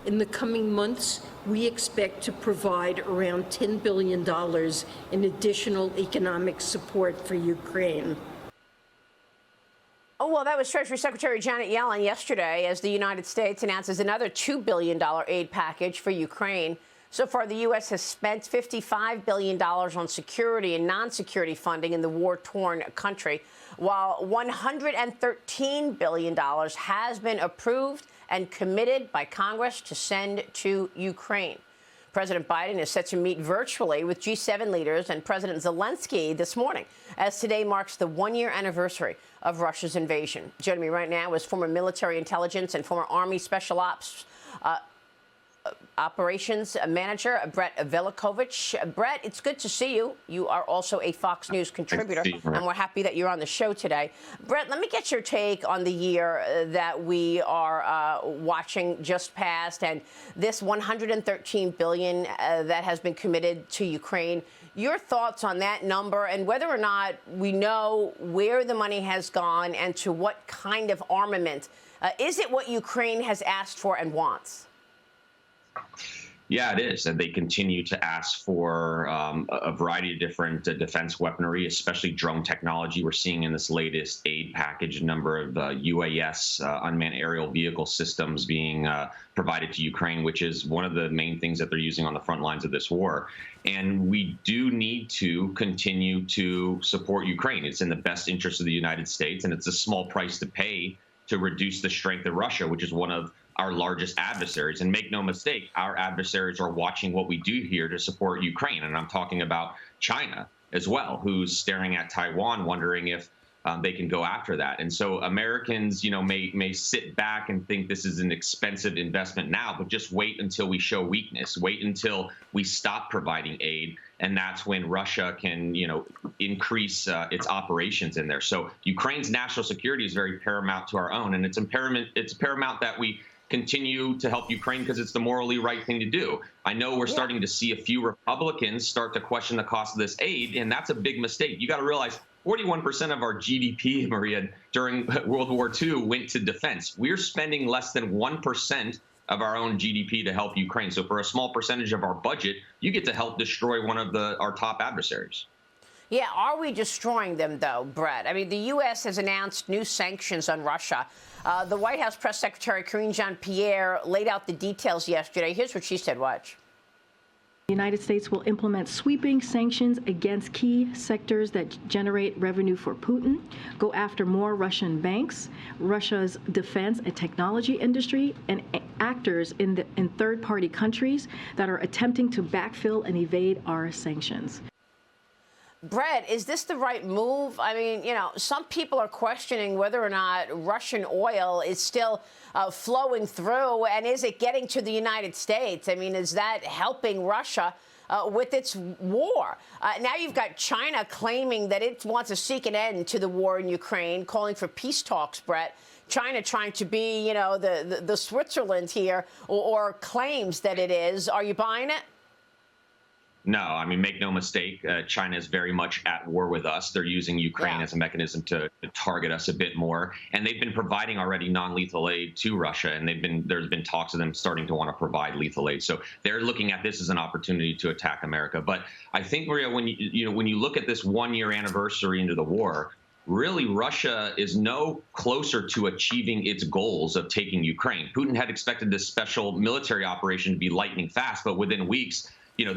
In the coming months, we expect to provide around $10 billion in additional economic support for Ukraine. Oh, well, that was Treasury Secretary Janet Yellen yesterday as the United States announces another $2 billion aid package for Ukraine. So far, the U.S. has spent $55 billion on security and non-security funding in the war-torn country, while $113 billion has been approved and committed by Congress to send to Ukraine. President Biden is set to meet virtually with G7 leaders and President Zelensky this morning, as today marks the one-year anniversary of Russia's invasion. Joining me right now is former military intelligence and former Army Special Ops Operations Manager Brett Velicovich. Brett, it's good to see you. You are also a Fox News contributor, and we're happy that you're on the show today. Brett, let me get your take on the year that we are watching just past, and this $113 billion that has been committed to Ukraine. Your thoughts on that number and whether or not we know where the money has gone and to what kind of armament. Is it what Ukraine has asked for and wants? Yeah, it is. And they continue to ask for a variety of different defense weaponry, especially drone technology. We're seeing in this latest aid package a number of UAS, unmanned aerial vehicle systems being provided to Ukraine, which is one of the main things that they're using on the front lines of this war. And we do need to continue to support Ukraine. It's in the best interest of the United States, and it's a small price to pay to reduce the strength of Russia, which is one of our largest adversaries. And make no mistake, our adversaries are watching what we do here to support Ukraine. And I'm talking about China as well, who's staring at Taiwan, wondering if they can go after that. And so Americans, may sit back and think this is an expensive investment now, but just wait until we show weakness. Wait until we stop providing aid. And that's when Russia can, increase its operations in there. So Ukraine's national security is very paramount to our own. And it's paramount that we continue to help Ukraine because it's the morally right thing to do. I know we're starting to see a few Republicans start to question the cost of this aid, and that's a big mistake. You got to realize 41% of our GDP, Maria, during World War II went to defense. We're spending less than 1% of our own GDP to help Ukraine. So for a small percentage of our budget, you get to help destroy one of our top adversaries. Yeah, are we destroying them, though, Brett? I mean, the U.S. has announced new sanctions on Russia. The White House Press Secretary Karine Jean-Pierre laid out the details yesterday. Here's what she said. Watch. The United States will implement sweeping sanctions against key sectors that generate revenue for Putin, go after more Russian banks, Russia's defense and technology industry, and actors in third-party countries that are attempting to backfill and evade our sanctions. Brett, is this the right move? I mean, some people are questioning whether or not Russian oil is still flowing through, and is it getting to the United States? I mean, is that helping Russia with its war? Now you've got China claiming that it wants to seek an end to the war in Ukraine, calling for peace talks, Brett. China trying to be, the Switzerland here, or claims that it is. Are you buying it? No, I mean, make no mistake, China is very much at war with us. They're using Ukraine as a mechanism to target us a bit more. And they've been providing already non-lethal aid to Russia, and there's been talks of them starting to want to provide lethal aid. So they're looking at this as an opportunity to attack America. But I think, Maria, when you look at this one-year anniversary into the war, really Russia is no closer to achieving its goals of taking Ukraine. Putin had expected this special military operation to be lightning fast, but within weeks,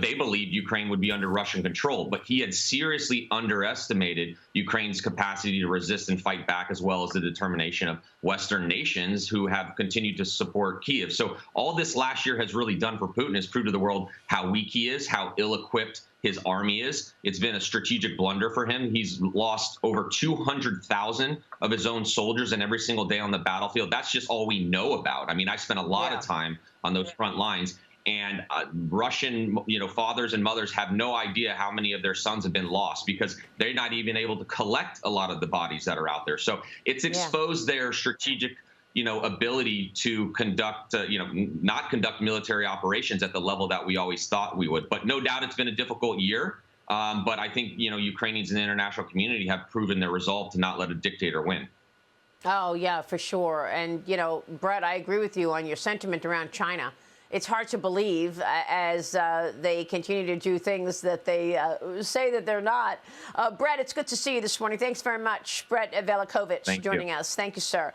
they believed Ukraine would be under Russian control, but he had seriously underestimated Ukraine's capacity to resist and fight back, as well as the determination of Western nations who have continued to support Kyiv. So all this last year has really done for Putin is prove to the world how weak he is, how ill-equipped his army is. It's been a strategic blunder for him. He's lost over 200,000 of his own soldiers and every single day on the battlefield. That's just all we know about. I mean, I spent a lot of time on those front lines. And Russian, fathers and mothers have no idea how many of their sons have been lost because they're not even able to collect a lot of the bodies that are out there. So it's exposed their strategic, ability to conduct, not conduct military operations at the level that we always thought we would. But no doubt it's been a difficult year. But I think, Ukrainians in the international community have proven their resolve to not let a dictator win. Oh, yeah, for sure. And, Brett, I agree with you on your sentiment around China. it's hard to believe as they continue to do things that they say that they're not. Brett, it's good to see you this morning. Thanks very much. Brett Velicovich joining us. Thank you, sir.